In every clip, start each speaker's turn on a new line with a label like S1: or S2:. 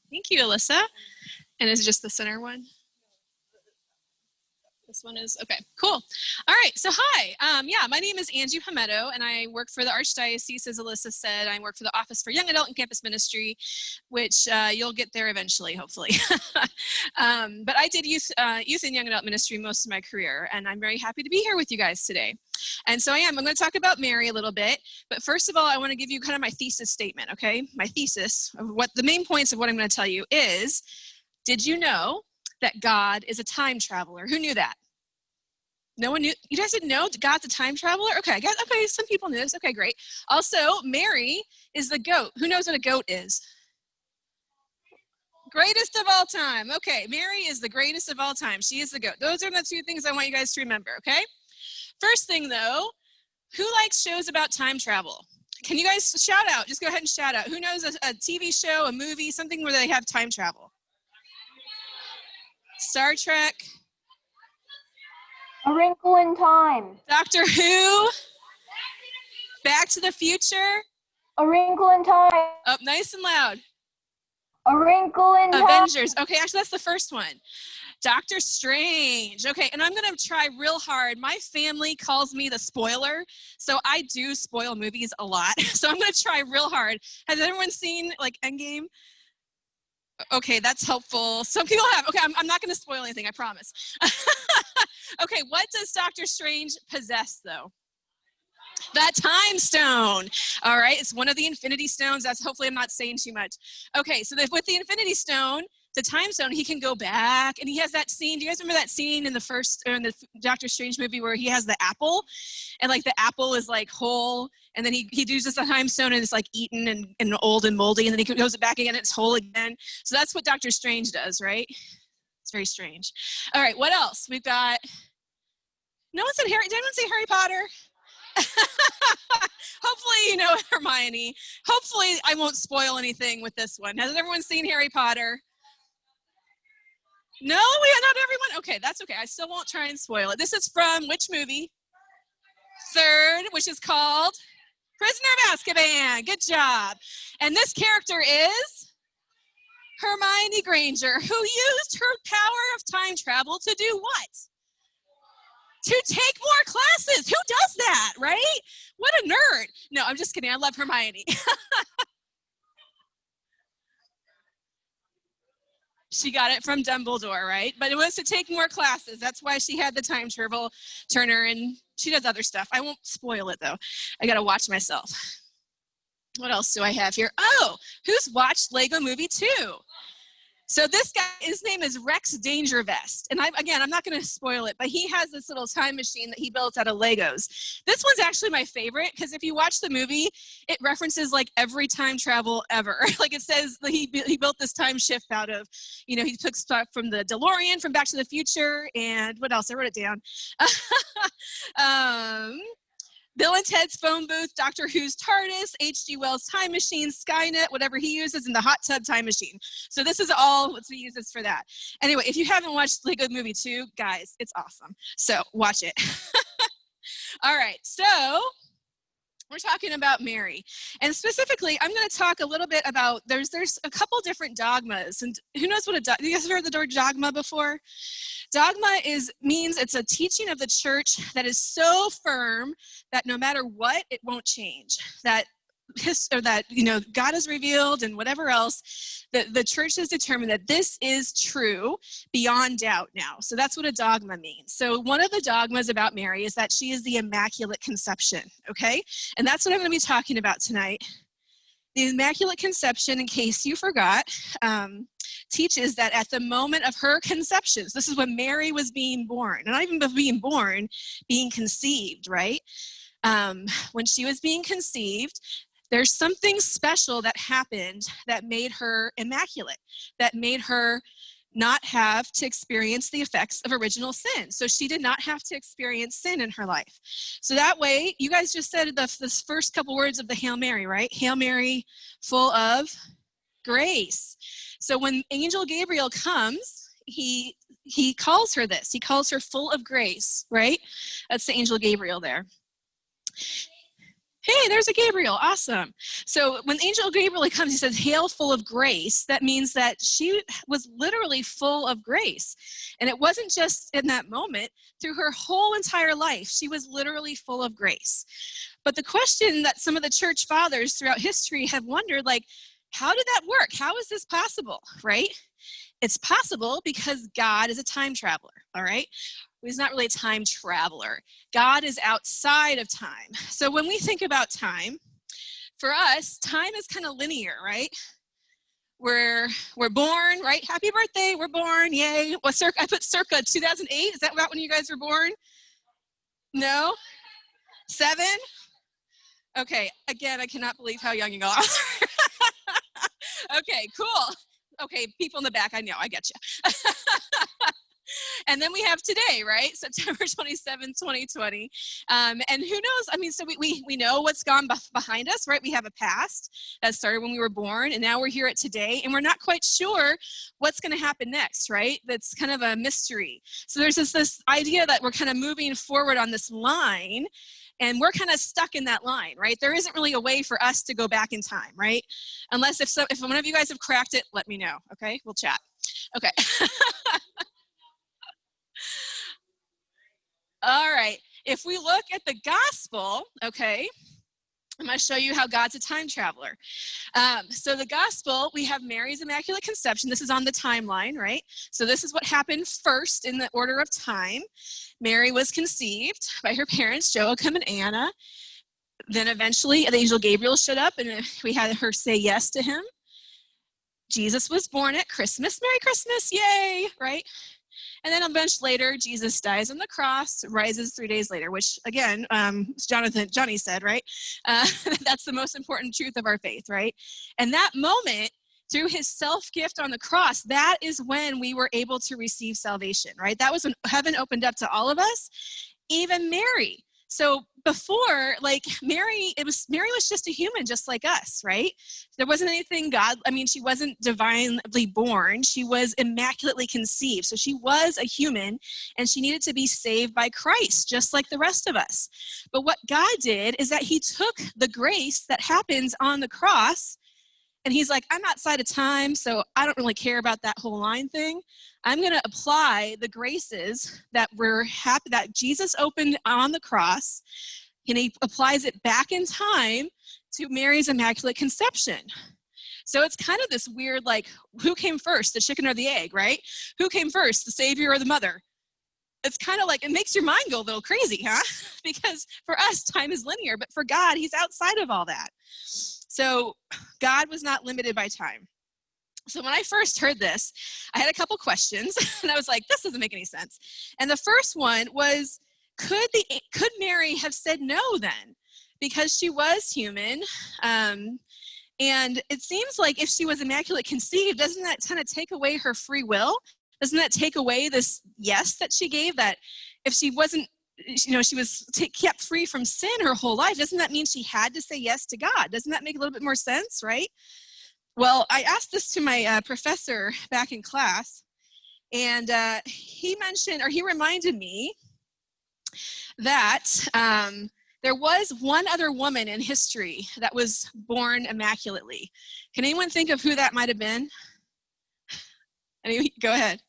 S1: Thank you, Alyssa. And is it just the center one? This one is, okay, cool. All right, so hi. Yeah, my name is Angie Hamedo, and I work for the Archdiocese, as Alyssa said. I work for the Office for Young Adult and Campus Ministry, which you'll get there eventually, hopefully. But I did youth and young adult ministry most of my career, and I'm very happy to be here with you guys today. And so I'm going to talk about Mary a little bit, but first of all, I want to give you kind of my thesis statement, okay? My thesis of what the main points of what I'm going to tell you is, did you know that God is a time traveler? Who knew that? No one knew? You guys didn't know God's a time traveler? Okay, okay, some people knew this. Okay, great. Also, Mary is the goat. Who knows what a goat is? Greatest of all time. Okay, Mary is the greatest of all time. She is the goat. Those are the two things I want you guys to remember, okay? First thing, though, who likes shows about time travel? Can you guys shout out? Just go ahead and shout out. Who knows a TV show, a movie, something where they have time travel? Star Trek.
S2: A Wrinkle in Time.
S1: Doctor Who. Back to the Future.
S2: A Wrinkle in Time.
S1: Up nice and loud.
S2: A Wrinkle in Time.
S1: Avengers. Okay, actually that's the first one. Doctor Strange. Okay, and I'm gonna try real hard. My family calls me the spoiler, so I do spoil movies a lot. So I'm gonna try real hard. Has everyone seen like Endgame? Okay, that's helpful. Some people have. Okay, I'm not gonna spoil anything, I promise. Okay, what does Doctor Strange possess though? That time stone. All right, it's one of the Infinity Stones. That's hopefully I'm not saying too much. Okay, so with the Infinity Stone, the time stone, he can go back, and he has that scene. Do you guys remember that scene in the Doctor Strange movie where he has the apple, and like the apple is like whole, and then he uses the time stone and it's like eaten and old and moldy, and then he goes it back again, and it's whole again. So that's what Doctor Strange does, right? It's very strange. All right, what else? We've got. No one said Harry. Did anyone say Harry Potter? Hopefully you know Hermione. Hopefully I won't spoil anything with this one. Has everyone seen Harry Potter? No, not everyone. Okay, that's okay. I still won't try and spoil it. This is from which movie? Third, which is called Prisoner of Azkaban. Good job. And this character is Hermione Granger, who used her power of time travel to do what? To take more classes. Who does that, right? What a nerd. No, I'm just kidding. I love Hermione. She got it from Dumbledore, right? But it was to take more classes. That's why she had the time travel turner, and she does other stuff. I won't spoil it, though. I got to watch myself. What else do I have here? Oh, who's watched Lego Movie 2? So this guy, his name is Rex Dangervest. And I'm not going to spoil it, but he has this little time machine that he built out of Legos. This one's actually my favorite because if you watch the movie, it references like every time travel ever. Like it says that he built this time shift out of, he took stuff from the DeLorean, from Back to the Future, and what else? I wrote it down. Bill and Ted's Phone Booth, Doctor Who's TARDIS, H.G. Wells' Time Machine, Skynet, whatever he uses in the hot tub time machine. So this is all what he uses for that. Anyway, if you haven't watched Lego Movie 2, guys, it's awesome. So watch it. All right, so we're talking about Mary. And specifically, I'm going to talk a little bit about, there's a couple different dogmas. And who knows what you guys have heard the word dogma before? Dogma means it's a teaching of the church that is so firm that no matter what, it won't change. That God is revealed and whatever else, the church has determined that this is true beyond doubt now. So that's what a dogma means. So one of the dogmas about Mary is that she is the Immaculate Conception, okay? And that's what I'm going to be talking about tonight. The Immaculate Conception, in case you forgot, teaches that at the moment of her conception, so this is when Mary was being born, and not even being born, being conceived, right? When she was being conceived, there's something special that happened that made her immaculate, that made her not have to experience the effects of original sin. So she did not have to experience sin in her life. So that way, you guys just said the first couple words of the Hail Mary, right? Hail Mary, full of grace. So when Angel Gabriel comes, he calls her this. He calls her full of grace, right? That's the Angel Gabriel there. Hey, there's a Gabriel. Awesome. So when angel Gabriel comes, he says, hail full of grace. That means that she was literally full of grace. And it wasn't just in that moment. Through her whole entire life, she was literally full of grace. But the question that some of the church fathers throughout history have wondered, like, how did that work? How is this possible, right? It's possible because God is a time traveler, all right? He's not really a time traveler. God is outside of time. So when we think about time, for us, time is kind of linear, right? We're born, right? Happy birthday, we're born, yay. Well, I put circa 2008. Is that about when you guys were born? No? 7? Okay, again, I cannot believe how young you all are. Okay, cool. Okay, people in the back, I know, I get you. And then we have today, right? September 27th, 2020. And who knows? I mean, so we know what's gone behind us, right? We have a past that started when we were born, and now we're here at today, and we're not quite sure what's going to happen next, right? That's kind of a mystery. So there's this idea that we're kind of moving forward on this line, and we're kind of stuck in that line, right? There isn't really a way for us to go back in time, right? Unless if one of you guys have cracked it, let me know, okay? We'll chat. Okay. All right, if we look at the gospel, okay, I'm going to show you how God's a time traveler. So the gospel, we have Mary's Immaculate Conception. This is on the timeline, right? So this is what happened first in the order of time. Mary was conceived by her parents, Joachim and Anna. Then eventually the angel Gabriel showed up and we had her say yes to him. Jesus was born at Christmas. Merry Christmas, yay, right? And then a bunch later, Jesus dies on the cross, rises 3 days later, which again, Johnny said, right? That's the most important truth of our faith, right? And that moment, through his self-gift on the cross, that is when we were able to receive salvation, right? That was when heaven opened up to all of us, even Mary. So before, like Mary was just a human just like us, right? There wasn't anything she wasn't divinely born. She was immaculately conceived. So she was a human and she needed to be saved by Christ, just like the rest of us. But what God did is that he took the grace that happens on the cross and he's like, I'm outside of time, so I don't really care about that whole line thing. I'm going to apply the graces that that Jesus opened on the cross, and he applies it back in time to Mary's Immaculate Conception. So it's kind of this weird, like, who came first, the chicken or the egg, right? Who came first, the Savior or the mother? It's kind of like, it makes your mind go a little crazy, huh? Because for us, time is linear, but for God, he's outside of all that. So God was not limited by time. So when I first heard this, I had a couple questions, and I was like, this doesn't make any sense. And the first one was, could Mary have said no then? Because she was human, and it seems like if she was immaculate conceived, doesn't that kind of take away her free will? Doesn't that take away this yes that she gave, that if she wasn't, she was kept free from sin her whole life, doesn't that mean she had to say yes to God? Doesn't that make a little bit more sense, right? Well, I asked this to my professor back in class, and he reminded me that there was one other woman in history that was born immaculately. Can anyone think of who that might have been? Go ahead.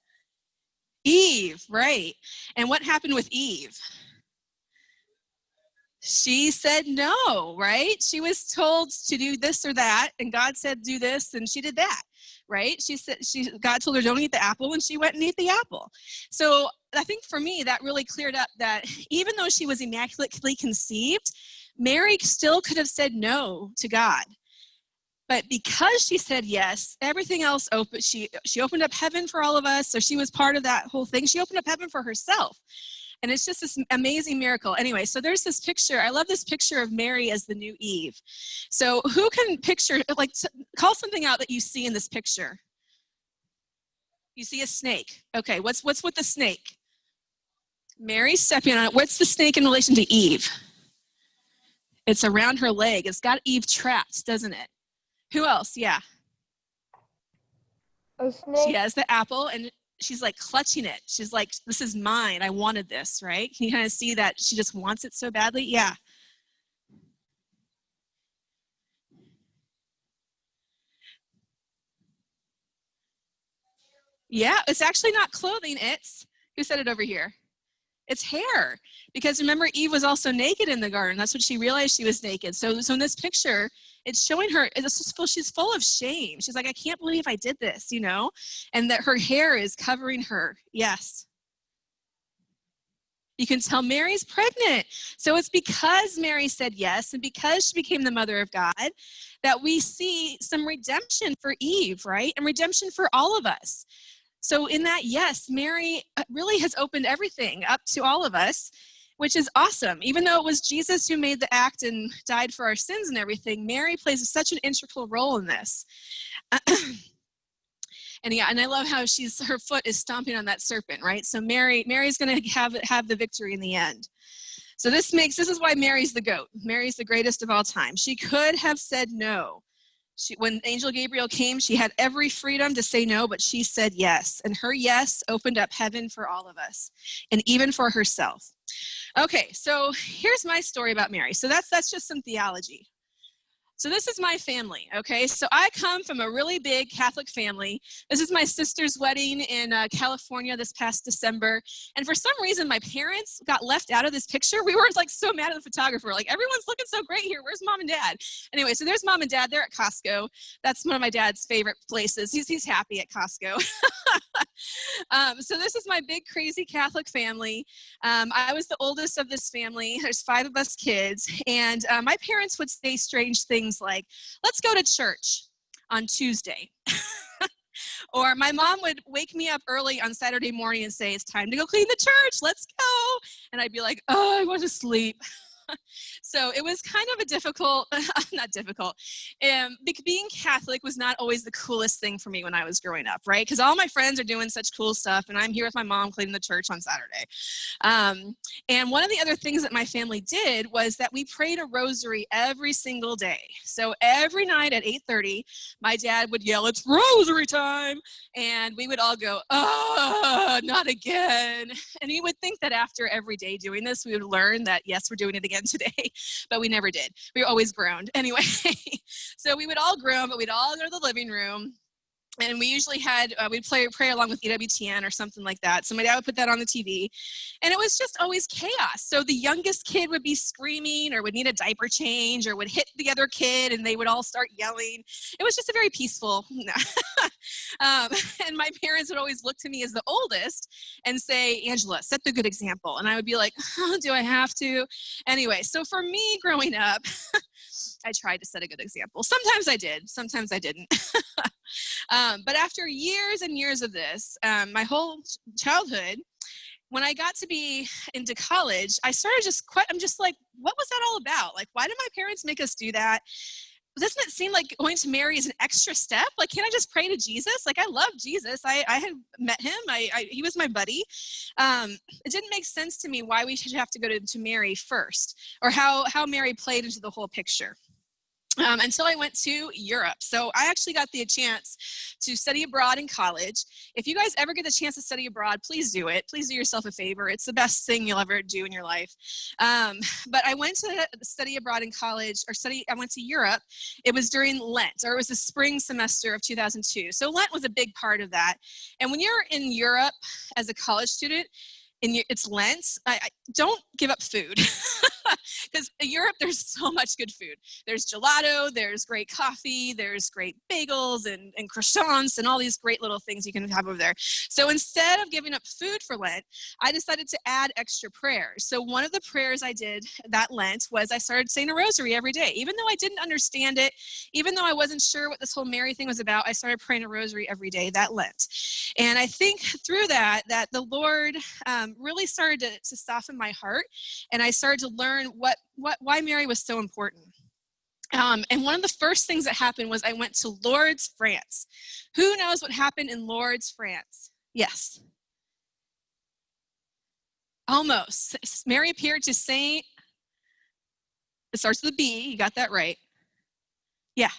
S1: Eve, right. And what happened with Eve? She said no, right? She was told to do this or that, and God said do this, and she did that, right? God told her don't eat the apple, and she went and ate the apple. So I think for me, that really cleared up that even though she was immaculately conceived, Mary still could have said no to God. But because she said yes, everything else opened. She opened up heaven for all of us, so she was part of that whole thing. She opened up heaven for herself. And it's just this amazing miracle. Anyway, so there's this picture. I love this picture of Mary as the new Eve. So who can picture, call something out that you see in this picture? You see a snake. Okay, what's with the snake? Mary's stepping on it. What's the snake in relation to Eve? It's around her leg. It's got Eve trapped, doesn't it? Who else? Yeah.
S2: A snake.
S1: She has the apple, and she's like clutching it. She's like, this is mine. I wanted this, right? Can you kind of see that she just wants it so badly? Yeah. Yeah, it's actually not clothing. It's, who said it over here? It's hair. Because remember, Eve was also naked in the garden. That's when she realized she was naked. So in this picture, it's showing her, she's full of shame. She's like, I can't believe I did this, you know? And that her hair is covering her. Yes. You can tell Mary's pregnant. So it's because Mary said yes and because she became the mother of God that we see some redemption for Eve, right? And redemption for all of us. So in that, yes, Mary really has opened everything up to all of us, which is awesome. Even though it was Jesus who made the act and died for our sins and everything, Mary plays such an integral role in this. And yeah, and I love how her foot is stomping on that serpent, right? So Mary's going to have the victory in the end. So this is why Mary's the GOAT. Mary's the greatest of all time. She could have said no. When Angel Gabriel came, she had every freedom to say no, but she said yes. And her yes opened up heaven for all of us, and even for herself. Okay, so here's my story about Mary. So that's just some theology. So this is my family, okay? So I come from a really big Catholic family. This is my sister's wedding in California this past December. And for some reason, my parents got left out of this picture. We were like so mad at the photographer. Like, everyone's looking so great here. Where's mom and dad? Anyway, so there's mom and dad. They're at Costco. That's one of my dad's favorite places. He's happy at Costco. So this is my big, crazy Catholic family. I was the oldest of this family. There's 5 of us kids. And my parents would say strange things like, let's go to church on Tuesday. Or my mom would wake me up early on Saturday morning and say, it's time to go clean the church. Let's go. And I'd be like, oh, I want to sleep. So it was kind of a difficult, not difficult. Being Catholic was not always the coolest thing for me when I was growing up, right? Because all my friends are doing such cool stuff, and I'm here with my mom cleaning the church on Saturday. And one of the other things that my family did was that we prayed a rosary every single day. So every night at 8:30, my dad would yell, it's rosary time. And we would all go, oh, not again. And you would think that after every day doing this, we would learn that, yes, we're doing it again today, but we never did. We were always groaned. Anyway, so we would all groan, but we'd all go to the living room. And we usually had, we'd pray along with EWTN or something like that. So my dad would put that on the TV. And it was just always chaos. So the youngest kid would be screaming or would need a diaper change or would hit the other kid and they would all start yelling. It was just a very peaceful. And my parents would always look to me as the oldest and say, Angela, set the good example. And I would be like, oh, do I have to? Anyway, so for me growing up, I tried to set a good example. Sometimes I did, sometimes I didn't. But after years and years of this, my whole childhood, when I got to be into college, I'm just like, what was that all about? Like, why did my parents make us do that? Doesn't it seem like going to Mary is an extra step? Like, can't I just pray to Jesus? Like, I love Jesus. I had met him. He was my buddy. It didn't make sense to me why we should have to go to Mary first, or how Mary played into the whole picture. Until I went to Europe. So I actually got the chance to study abroad in college. If you guys ever get the chance to study abroad, please do it. Please do yourself a favor. It's the best thing you'll ever do in your life. But I went to study abroad in college, I went to Europe. It was during Lent, or it was the spring semester of 2002. So Lent was a big part of that. And when you're in Europe as a college student, it's Lent, don't give up food. Because in Europe, there's so much good food. There's gelato, there's great coffee, there's great bagels and croissants and all these great little things you can have over there. So instead of giving up food for Lent, I decided to add extra prayers. So one of the prayers I did that Lent was I started saying a rosary every day. Even though I didn't understand it, even though I wasn't sure what this whole Mary thing was about, I started praying a rosary every day that Lent. And I think through that the Lord really started to soften my heart, and I started to learn why Mary was so important. And one of the first things that happened was I went to Lourdes, France. Who knows what happened in Lourdes, France? Yes. Almost. Mary appeared to Saint, it starts with a B, you got that right. Yeah.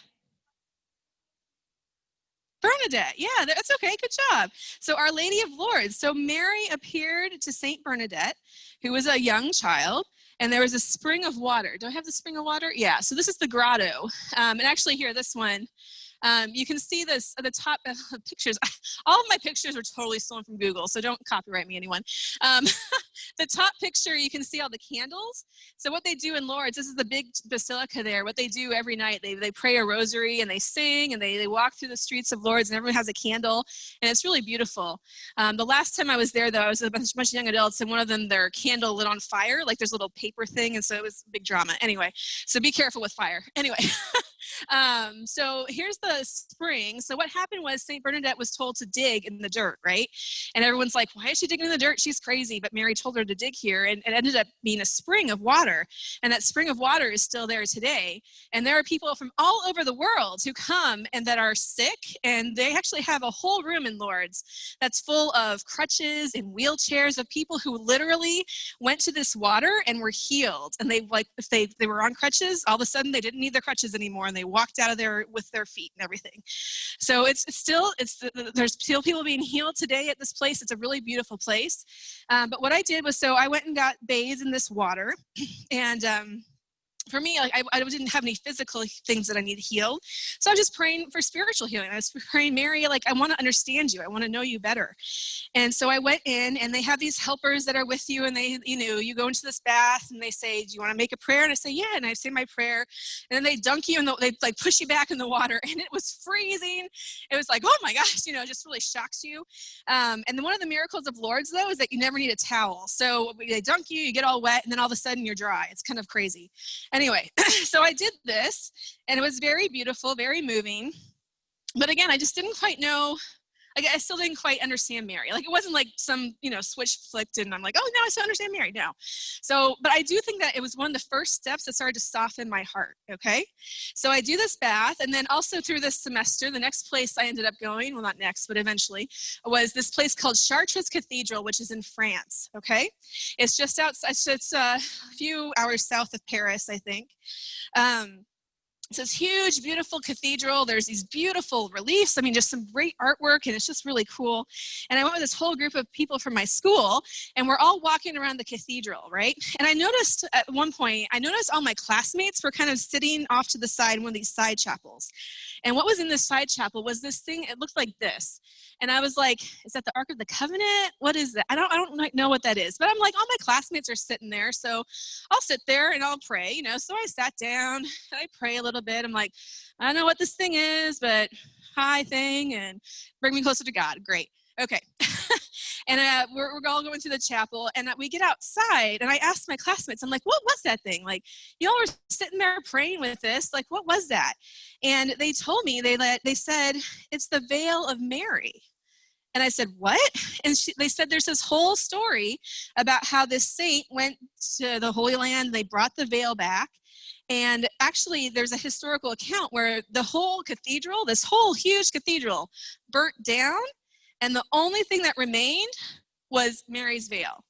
S1: Bernadette, yeah, that's okay, good job. So Our Lady of Lourdes. So Mary appeared to Saint Bernadette, who was a young child, and there was a spring of water. Do I have the spring of water? Yeah, so this is the grotto. And actually here, this one, You can see this at the top pictures. All of my pictures are totally stolen from Google, so don't copyright me, anyone. The top picture, you can see all the candles. So what they do in Lourdes, this is the big basilica there. What they do every night, they pray a rosary and they sing and they walk through the streets of Lourdes and everyone has a candle and it's really beautiful. The last time I was there though, I was with a bunch of young adults and one of them, their candle lit on fire, like there's a little paper thing, and so it was a big drama. Anyway, so be careful with fire. Anyway, so here's the spring. So what happened was St. Bernadette was told to dig in the dirt, right? And everyone's like, why is she digging in the dirt? She's crazy. But Mary told her to dig here, and it ended up being a spring of water. And that spring of water is still there today. And there are people from all over the world who come and that are sick, and they actually have a whole room in Lourdes that's full of crutches and wheelchairs of people who literally went to this water and were healed. And they, like, if they were on crutches, all of a sudden they didn't need their crutches anymore, and they walked out of there with their feet and everything. So there's still people being healed today at this place. It's a really beautiful place. But what I did was, so I went and got bathed in this water, and for me, like I didn't have any physical things that I needed healed. So I was just praying for spiritual healing. I was praying, Mary, like, I want to understand you. I want to know you better. And so I went in, and they have these helpers that are with you, and they, you go into this bath and they say, do you want to make a prayer? And I say, yeah. And I say my prayer, and then they dunk you and they like push you back in the water, and it was freezing. It was like, oh my gosh, it just really shocks you. And then one of the miracles of Lourdes though, is that you never need a towel. So they dunk you, you get all wet, and then all of a sudden you're dry. It's kind of crazy. Anyway, so I did this, and it was very beautiful, very moving. But again, I just didn't quite know, I still didn't quite understand Mary. Like, it wasn't like some, switch flicked and I'm like, oh, now I still understand Mary. No. So, but I do think that it was one of the first steps that started to soften my heart. Okay. So I do this bath, and then also through this semester, the next place I ended up going, well, not next, but eventually, was this place called Chartres Cathedral, which is in France. Okay. It's just outside, it's a few hours south of Paris, I think. It's this huge, beautiful cathedral. There's these beautiful reliefs. I mean, just some great artwork, and it's just really cool. And I went with this whole group of people from my school, and we're all walking around the cathedral, right? And I noticed at one point, all my classmates were kind of sitting off to the side in one of these side chapels. And what was in this side chapel was this thing, it looked like this. And I was like, is that the Ark of the Covenant? What is that? I don't know what that is. But I'm like, all my classmates are sitting there, so I'll sit there and I'll pray, So I sat down, I pray a little bit. I'm like, I don't know what this thing is, but hi thing, and bring me closer to God. Great. Okay. And we're all going to the chapel, and we get outside, and I asked my classmates, I'm like, what was that thing? Like, y'all were sitting there praying with this. Like, what was that? And they told me, they said, it's the veil of Mary. And I said, what? And they said there's this whole story about how this saint went to the Holy Land. They brought the veil back. And actually, there's a historical account where the whole cathedral, this whole huge cathedral, burnt down. And the only thing that remained was Mary's veil.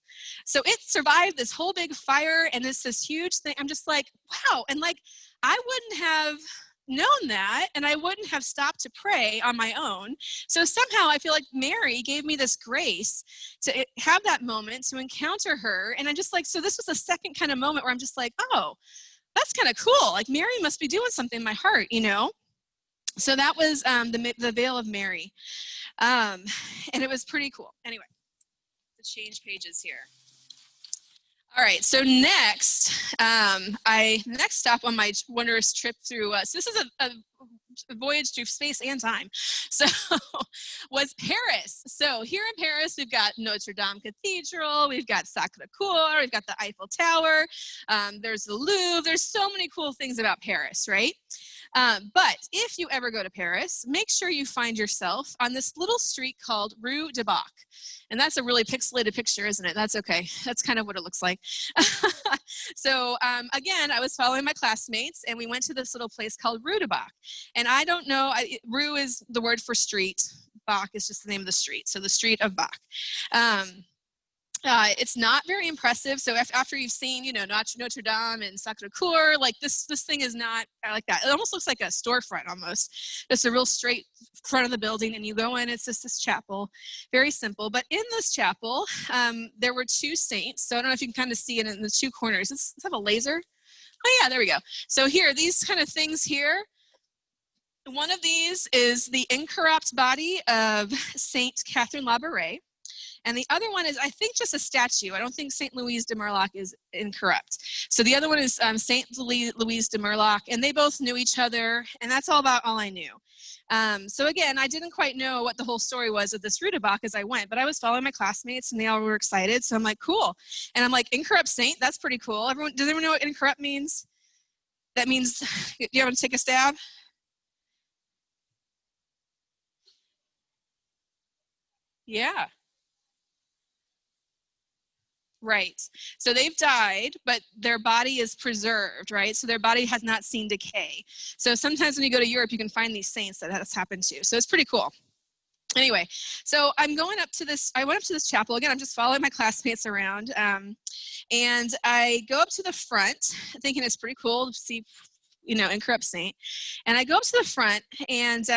S1: So it survived this whole big fire, and it's this huge thing. I'm just like, wow. And like, I wouldn't have known that, and I wouldn't have stopped to pray on my own. So somehow I feel like Mary gave me this grace to have that moment, to encounter her. And I'm just like, so this was the second kind of moment where I'm just like, oh, that's kind of cool. Like, Mary must be doing something in my heart, So that was the veil of Mary. And it was pretty cool. Anyway, let's change pages here. All right, so next stop on my wondrous trip through, so this is a voyage through space and time, so was Paris. So here in Paris, we've got Notre Dame Cathedral, we've got Sacré-Cœur, we've got the Eiffel Tower, there's the Louvre, there's so many cool things about Paris, right? But if you ever go to Paris, make sure you find yourself on this little street called Rue de Bach. And that's a really pixelated picture, isn't it? That's okay. That's kind of what it looks like. So again, I was following my classmates, and we went to this little place called Rue de Bach. And I don't know, Rue is the word for street. Bach is just the name of the street. So the street of Bach. It's not very impressive. So after you've seen, Notre Dame and Sacré-Cœur, like this thing is not like that. It almost looks like a storefront almost. Just a real straight front of the building, and you go in, it's just this chapel, very simple. But in this chapel, there were two saints. So I don't know if you can kind of see it in the two corners. Does it have a laser? Oh yeah, there we go. So here, these kind of things here One of these is the incorrupt body of Saint Catherine Labouré. And the other one is, I think, just a statue. I don't think St. Louise de Murloc is incorrupt. So the other one is St. Louise de Murloc, and they both knew each other, and that's all I knew. So again, I didn't quite know what the whole story was of this Rue de Bach as I went, but I was following my classmates, and they all were excited. So I'm like, cool. And I'm like, incorrupt saint, that's pretty cool. Does everyone know what incorrupt means? That means, do you want to take a stab? Yeah. Right. So they've died, but their body is preserved, right? So their body has not seen decay. So sometimes when you go to Europe, you can find these saints that has happened to. So it's pretty cool. Anyway, so I went up to this chapel. Again, I'm just following my classmates around. And I go up to the front thinking it's pretty cool to see, incorrupt saint. And I go up to the front and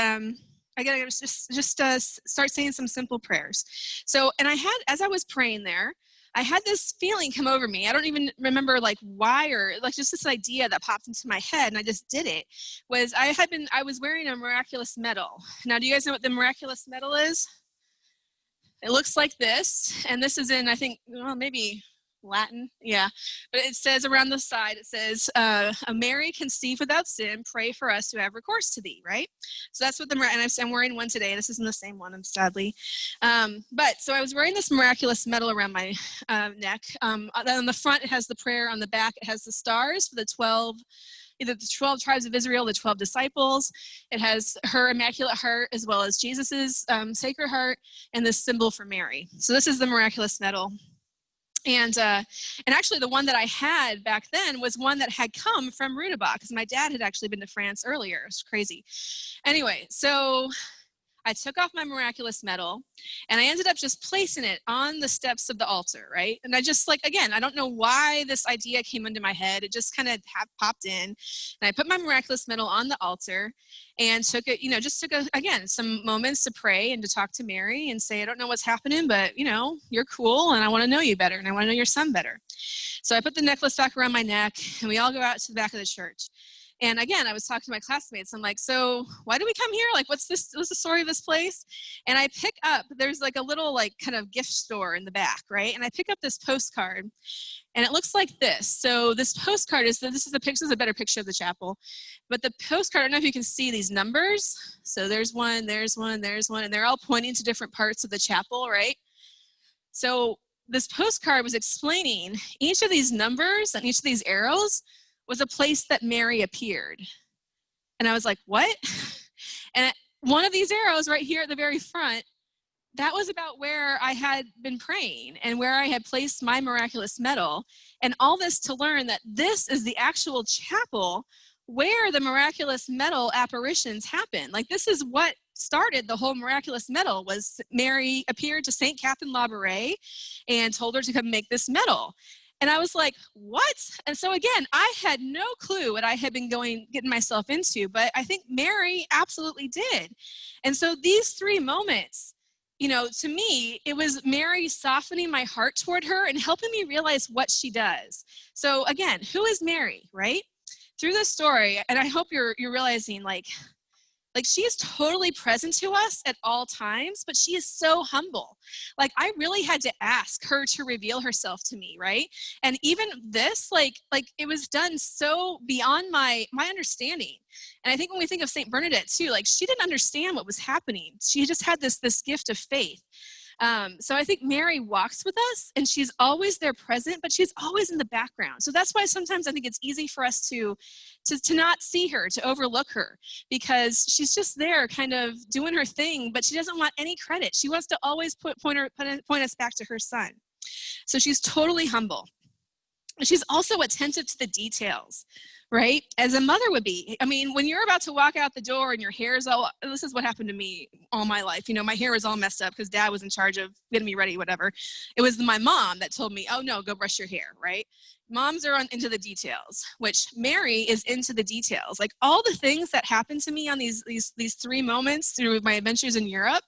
S1: I gotta just start saying some simple prayers. So, and as I was praying there, I had this feeling come over me. I don't even remember like why, or like just this idea that popped into my head, and I just did it. I was wearing a Miraculous Medal. Now, do you guys know what the Miraculous Medal is? It looks like this, and this is in, I think, well, maybe Latin, yeah. But it says around the side, it says, "A Mary conceived without sin, pray for us who have recourse to thee," right? So that's what and I'm wearing one today. This isn't the same one, sadly. But so I was wearing this Miraculous Medal around my neck. On the front, it has the prayer. On the back, it has the stars for the 12, either the 12 tribes of Israel, the 12 disciples. It has her Immaculate Heart as well as Jesus's Sacred Heart, and this symbol for Mary. So this is the Miraculous Medal. And actually the one that I had back then was one that had come from Rue de Bach, because my dad had actually been to France earlier. It's crazy. Anyway, so I took off my Miraculous Medal, and I ended up just placing it on the steps of the altar, right? And I just, like, again, I don't know why this idea came into my head. It just kind of popped in. And I put my Miraculous Medal on the altar and took it, again, some moments to pray and to talk to Mary and say, I don't know what's happening, but, you're cool, and I want to know you better, and I want to know your son better. So I put the necklace back around my neck, and we all go out to the back of the church. And again, I was talking to my classmates. I'm like, so why do we come here? Like, what's the story of this place? And I pick up, there's like a little like kind of gift store in the back, right? And I pick up this postcard, and it looks like this. So this postcard this is a better picture of the chapel. But the postcard, I don't know if you can see these numbers. So there's one, there's one, there's one, and they're all pointing to different parts of the chapel, right? So this postcard was explaining each of these numbers and each of these arrows was a place that Mary appeared. And I was like, what? And one of these arrows right here at the very front, that was about where I had been praying and where I had placed my Miraculous Medal. And all this to learn that this is the actual chapel where the Miraculous Medal apparitions happen. Like, this is what started the whole Miraculous Medal, was Mary appeared to St. Catherine Labouré and told her to come make this medal. And I was like, what? And so again, I had no clue what I had been getting myself into, but I think Mary absolutely did. And so these three moments, to me, it was Mary softening my heart toward her and helping me realize what she does. So again, who is Mary, right? Through this story, and I hope you're realizing, like she is totally present to us at all times, but she is so humble. Like, I really had to ask her to reveal herself to me, right? And even this, like it was done so beyond my understanding. And I think when we think of Saint Bernadette too, like, she didn't understand what was happening. She just had this gift of faith. So I think Mary walks with us, and she's always there present, but she's always in the background. So that's why sometimes I think it's easy for us to not see her, to overlook her, because she's just there kind of doing her thing, but she doesn't want any credit. She wants to always point us back to her son. So she's totally humble. She's also attentive to the details, right? As a mother would be. I mean, when you're about to walk out the door and your hair is this is what happened to me all my life. My hair was all messed up because dad was in charge of getting me ready, whatever. It was my mom that told me, oh no, go brush your hair, right? Moms are into the details, which Mary is into the details. Like, all the things that happened to me on these three moments through my adventures in Europe,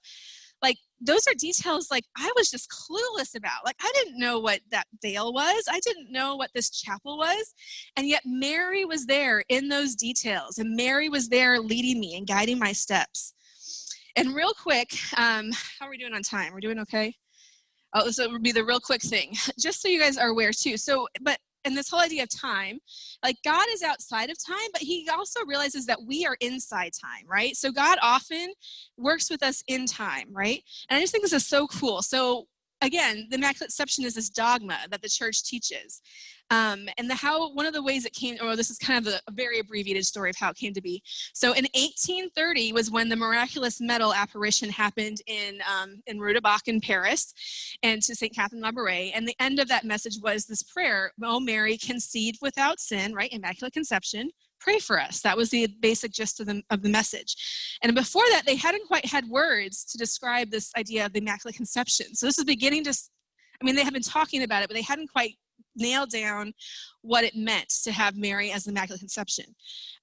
S1: like, those are details like I was just clueless about. Like, I didn't know what that veil was. I didn't know what this chapel was. And yet Mary was there in those details, and Mary was there leading me and guiding my steps. And real quick, how are we doing on time? We're doing okay? Oh, so it would be the real quick thing, just so you guys are aware too. So, and this whole idea of time, like God is outside of time, but he also realizes that we are inside time, right? So God often works with us in time, right? And I just think this is so cool. So again, the Immaculate Conception is this dogma that the church teaches. And one of the ways it came, or this is kind of a very abbreviated story of how it came to be. So in 1830 was when the Miraculous Medal apparition happened in Rue de Bach in Paris, and to St. Catherine Labouré. And the end of that message was this prayer, "O Mary, conceived without sin," right? Immaculate Conception. Pray for us. That was the basic gist of the message. And before that, they hadn't quite had words to describe this idea of the Immaculate Conception. So this is beginning to, they had been talking about it, but they hadn't quite nailed down what it meant to have Mary as the Immaculate Conception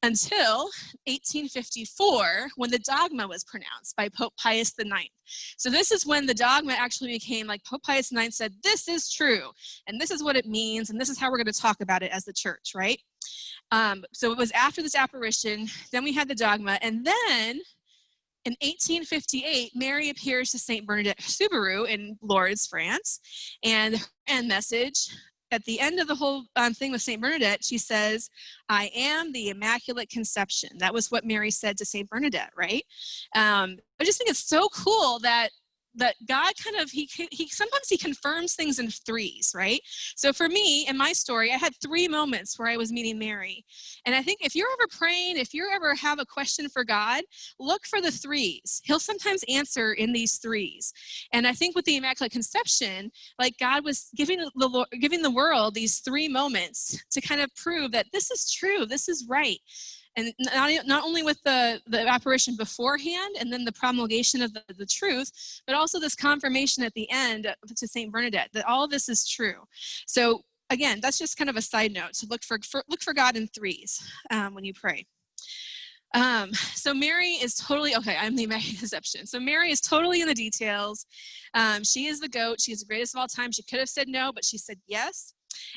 S1: until 1854, when the dogma was pronounced by Pope Pius IX. So this is when the dogma actually became like Pope Pius IX said, this is true, and this is what it means, and this is how we're going to talk about it as the church, right? So it was after this apparition, then we had the dogma, and then in 1858, Mary appears to St. Bernadette Soubirous in Lourdes, France, and her message at the end of the whole thing with St. Bernadette, she says, "I am the Immaculate Conception." That was what Mary said to St. Bernadette, right? I just think it's so cool that God kind of, he sometimes he confirms things in threes, right? So for me, in my story, I had 3 moments where I was meeting Mary. And I think if you're ever praying, if you ever have a question for God, look for the threes. He'll sometimes answer in these threes. And I think with the Immaculate Conception, like God was giving the world these 3 moments to kind of prove that this is true, this is right. And not only with the apparition beforehand and then the promulgation of the truth, but also this confirmation at the end to St. Bernadette that all of this is true. So again, that's just kind of a side note. So look for God in threes when you pray. So Mary is totally, okay, I'm the Immaculate Conception. So Mary is totally in the details. She is the GOAT. She is the greatest of all time. She could have said no, but she said yes.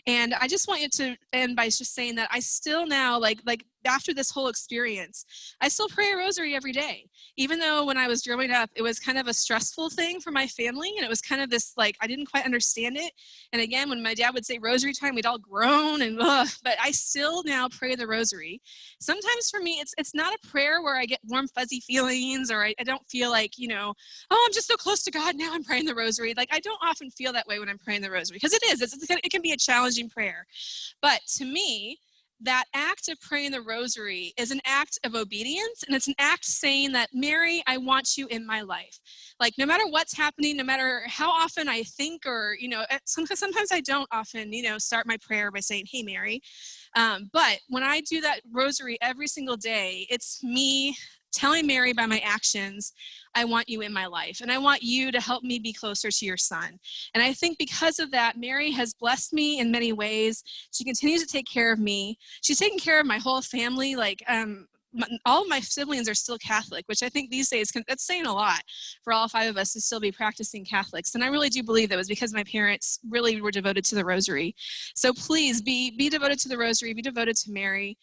S1: And I just want you to end by just saying that I still now, like after this whole experience, I still pray a rosary every day. Even though when I was growing up, it was kind of a stressful thing for my family. And it was kind of this, like, I didn't quite understand it. And again, when my dad would say rosary time, we'd all groan and but I still now pray the rosary. Sometimes for me, it's not a prayer where I get warm, fuzzy feelings, or I don't feel like, oh, I'm just so close to God, now I'm praying the rosary. Like, I don't often feel that way when I'm praying the rosary, because it can be a challenging prayer. But to me, that act of praying the rosary is an act of obedience, and it's an act saying that, Mary, I want you in my life. Like, no matter what's happening, no matter how often I think, or, sometimes I don't often, start my prayer by saying, hey, Mary. But when I do that rosary every single day, it's me telling Mary by my actions, I want you in my life, and I want you to help me be closer to your son. And I think because of that, Mary has blessed me in many ways. She continues to take care of me. She's taken care of my whole family. Like, all of my siblings are still Catholic, which I think these days, that's saying a lot for all 5 of us to still be practicing Catholics. And I really do believe that was because my parents really were devoted to the rosary. So please be devoted to the rosary, be devoted to Mary.